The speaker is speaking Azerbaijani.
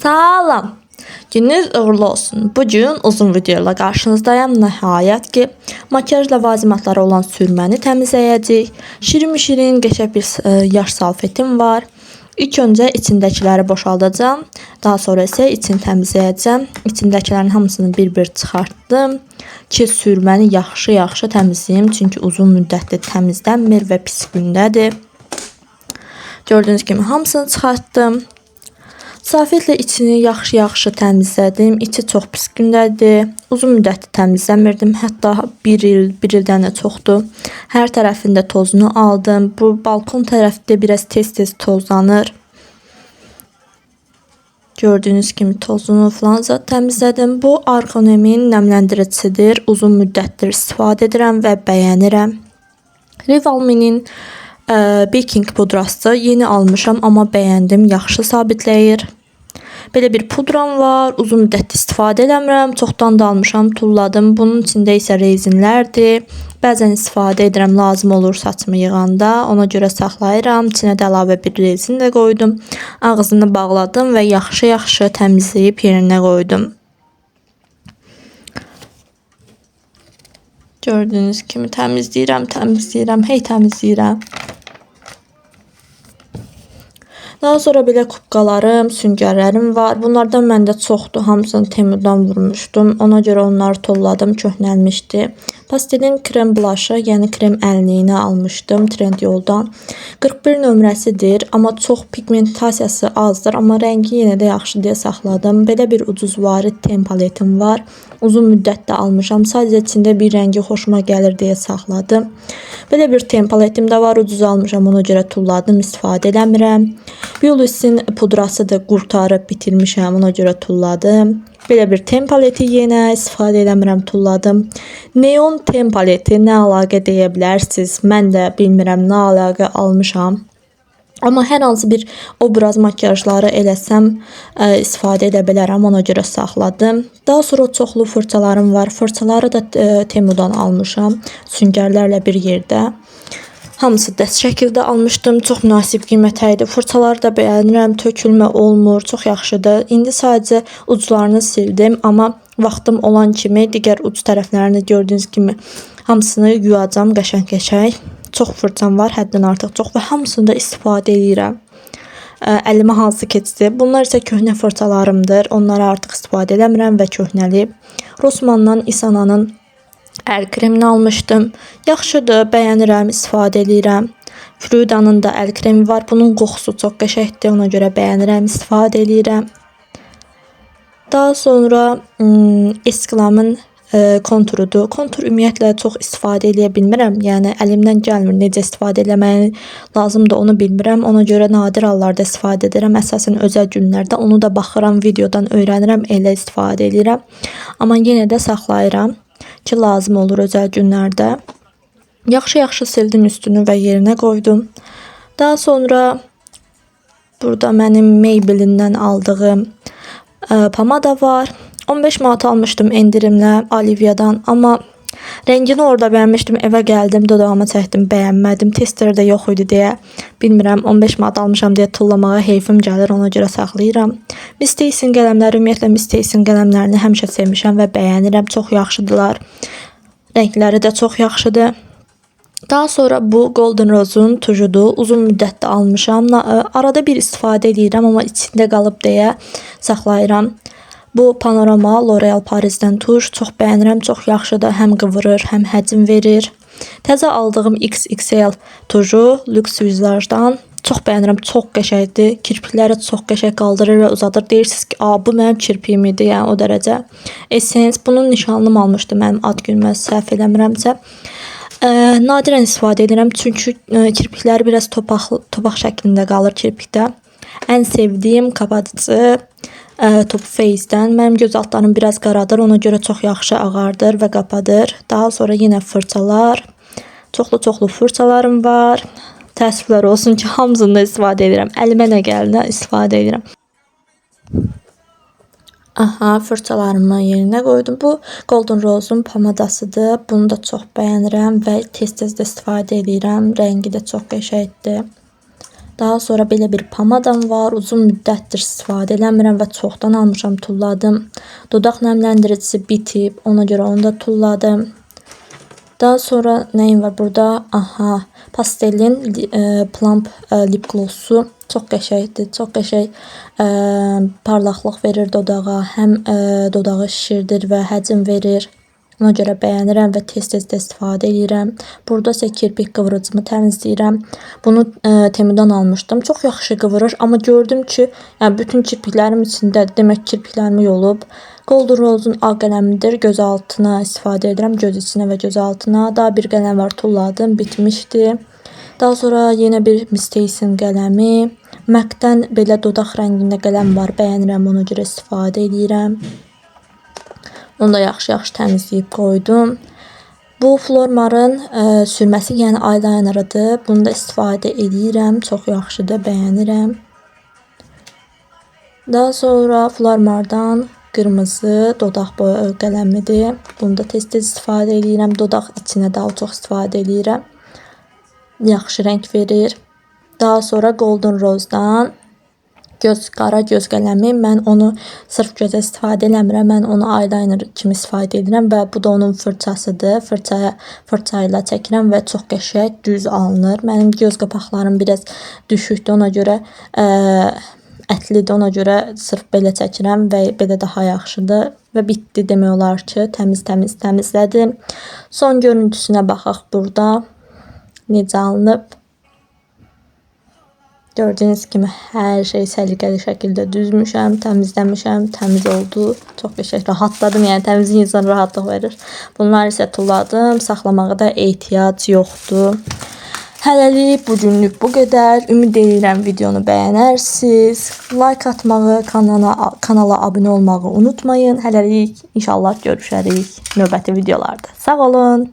Salam. Gününüz uğurlu olsun. Bugün uzun videoyla qarşınızdayım. Nəhayət ki, makyaj ləvazimatları olan sürməni təmizləyəcəyik. Şirin qəşəng bir yaş salfetim var. İlk öncə içindəkiləri boşaldacağım. Daha sonra isə içini təmizləyəcəm. İçindəkilərin hamısını bir-bir çıxartdım ki, sürməni yaxşı təmizləyim. Çünki uzun müddətdir təmizlənmir və pis gündədir. Gördüyünüz kimi hamısını çıxartdım. Salfetlə içini yaxşı təmizlədim. İçi çox pis gündədir. Uzun müddətdir təmizləmirdim. Hətta bir ildən də çoxdur. Hər tərəfində tozunu aldım. Bu balkon tərəfdə biraz tez tozlanır. Gördüyünüz kimi tozunu falan təmizlədim. Bu Arkonemin nəmləndiricidir. Uzun müddətdir istifadə edirəm və bəyənirəm. Rivalme'nin baking pudrası yeni almışam, amma bəyəndim, yaxşı sabitləyir. Belə bir pudram var, uzun müddət istifadə eləmirəm, çoxdan da almışam, tulladım. Bunun içində isə rezinlərdir. Bəzən istifadə edirəm, lazım olur saçımı yığanda, ona görə saxlayıram. İçinə də əlavə bir rezin də qoydum. Ağzını bağladım və yaxşı təmizləyib yerinə qoydum. Gördüyünüz kimi təmizləyirəm, hey təmizləyirəm. Daha sonra belə kubqalarım, süngərlərim var. Bunlardan məndə çoxdur. Hamısını Temu'dan vurmuşdum. Ona görə onları tolladım, köhnəlmişdi. Pastelin krem blush'ı, yəni krem əliliyini almışdım Trendyoldan. 41 nömrəsidir, amma çox pigmentasiyası azdır, amma rəngi yenə də yaxşı deyə saxladım. Belə bir ucuz varid ten paletim var. Uzun müddətdə almışam. Sadəcə içində bir rəngi xoşuma gəlir deyə saxladım. Belə bir ten paletim də var. Ucuz almışam, ona görə tulladım, istifadə eləmirəm. Biolis'in pudrası da qurtarıb bitirmişəm, ona görə tulladım. Belə bir ten paleti yenə istifadə eləmirəm, tulladım. Neon ten paleti nə əlaqə deyə bilərsiniz? Mən də bilmirəm nə əlaqə almışam. Amma hər hansı bir obraz makyajları eləsəm istifadə edə bilərəm, ona görə saxladım. Daha sonra çoxlu fırçalarım var. Fırçaları da Temu'dan almışam, süngərlərlə bir yerdə. Hamısı dəst şəkildə almışdım. Çox münasib qiymətə idi. Fırçaları da bəyənirəm. Tökülmə olmur. Çox yaxşıdır. İndi sadəcə uclarını sildim. Amma vaxtım olan kimi digər uc tərəflərini gördüyünüz kimi hamısını yuyacam qəşəng. Çox fırçam var. Həddən artıq çox və hamısını da istifadə edirəm. Əlimə hansı keçdi. Bunlar isə köhnə fırçalarımdır. Onları artıq istifadə eləmirəm və köhnəlib. Rossmanndan Isana'nın əl kremini almışdım. Yaxşıdır, bəyənirəm, istifadə edirəm. Fluida'nın da əl kremi var. Bunun qoxusu çox qəşəngdir, ona görə bəyənirəm, istifadə edirəm. Daha sonra Esklamın konturudur. Kontur ümumiyyətlə çox istifadə edə bilmirəm. Yəni əlimdən gəlmir, necə istifadə eləməyi lazımdır onu bilmirəm. Ona görə nadir hallarda istifadə edirəm. Əsasən özəl günlərdə onu da baxıram, videodan öyrənirəm, elə istifadə edirəm. Amma yenə də saxlayıram ki, lazım olur özəl günlərdə. Yaxşı sildim üstünü və yerinə qoydum. Daha sonra burada mənim Maybelline'dən aldığım pomada var. 15 manat almışdım endirimlə Olivia'dan, amma rəngini orada bəyənmişdim, evə gəldim, dodağıma çəkdim, bəyənmədim. Testerdə yox idi deyə, bilmirəm, 15 manat almışam deyə tullamağa heyfim gəlir, ona görə saxlayıram. Miss Stacy'nin qələmləri, ümumiyyətlə Miss Stacy'nin qələmlərini həmişə sevmişəm və bəyənirəm, çox yaxşıdırlar. Rəngləri də çox yaxşıdır. Daha sonra bu Golden Rose'un tujudur. Uzun müddətdə almışam. Arada bir istifadə edirəm, amma içində qalıb deyə saxlayıram. Bu Panorama L'Oreal Paris'dən tuş. Çox bəyənirəm, çox yaxşıdır. Həm qıvırır, həm həcm verir. Təzə aldığım XXL tuju Lux Visage'dan. Çox bəyənirəm, çox qəşəngdir. Kirpikləri çox qəşəng qaldırır və uzadır. Deyirsiniz ki, bu mənim kirpiyim idi, yəni o dərəcə. Essence, bunun nişanlım almışdı mənim ad günümə, səhv eləmirəmsə. Nadirən istifadə edirəm, çünki kirpikləri biraz topaq şəklində qalır kirpikdə. Ən sevdiyim kapatıcı Top Face'dən. Mənim göz altlarım biraz qaradır, ona görə çox yaxşı ağardır və qapadır. Daha sonra yenə fırçalar. Çoxlu fırçalarım var. Təəssüflər olsun ki, hamısını istifadə edirəm. Əlimə nə gəlinə istifadə edirəm. Fırçalarımı yerinə qoydum. Bu Golden Rose'un pomadasıdır. Bunu da çox bəyənirəm və tez də istifadə edirəm. Rəngi də çox qəşəngdir. Daha sonra belə bir pomadam var. Uzun müddətdir istifadə eləmirəm və çoxdan almışam, tulladım. Dodaq nəmləndiricisi bitib, ona görə onu da tulladım. Daha sonra nəyim var burada? Aha, Pastelin Plump lip glossu. Çox qəşəngdir. Çox qəşəng parlaqlıq verir dodağa. Həm dodağı şişirdir və həcm verir. Ona görə bəyənirəm və tez-tez də istifadə edirəm. Burada isə kirpik qıvırıcımı təmizləyirəm. Bunu Temudan almışdım. Çox yaxşı qıvırır, amma gördüm ki, yəni bütün kirpiklərim içindədir. Demək kirpiklərimi yolub. Golden Rose'un ağ qələmidir. Göz altına istifadə edirəm. Göz içinə və göz altına. Daha bir qələm var, tulladım. Bitmişdi. Daha sonra yenə bir Mistace'in qələmi. MAC-dən belə dodaq rəngində qələm var. Bəyənirəm, ona görə istifadə edirəm. Onu da yaxşı-yaxşı təmizləyib qoydum. Bu Flormar'ın sürməsi, yəni eyelinerıdır. Bunu da istifadə edirəm. Çox yaxşıdır, bəyənirəm. Daha sonra Flormar'dan qırmızı dodaq boya qələmidir. Bunu da tez-tez istifadə edirəm. Dodaq içinə daha çox istifadə edirəm. Yaxşı rəng verir. Daha sonra Golden Rose'dan qara göz qələmi. Mən onu sırf gözə istifadə eləmirəm. Mən onu eyeliner kimi istifadə edirəm və bu da onun fırçasıdır. Fırça ilə çəkirəm və çox qəşəng düz alınır. Mənim göz qapaqlarım biraz düşükdür, ona görə ətlidir, ona görə sırf belə çəkirəm və belə daha yaxşıdır. Və bitdi demək olar ki, təmizlədim. Son görüntüsünə baxaq burada. Necə alınıb? Gördüyünüz kimi hər şey səliqəli şəkildə düzmüşəm, təmizləmişəm, təmiz oldu. Çox qəşəng, rahatladım, yəni təmizlik insana rahatlıq verir. Bunları isə tulladım, saxlamağa da ehtiyac yoxdur. Hələlik bugünlük bu qədər. Ümid edirəm videonu bəyənərsiniz. Like atmağı, kanala abunə olmağı unutmayın. Hələlik inşallah görüşərik növbəti videolarda. Sağ olun.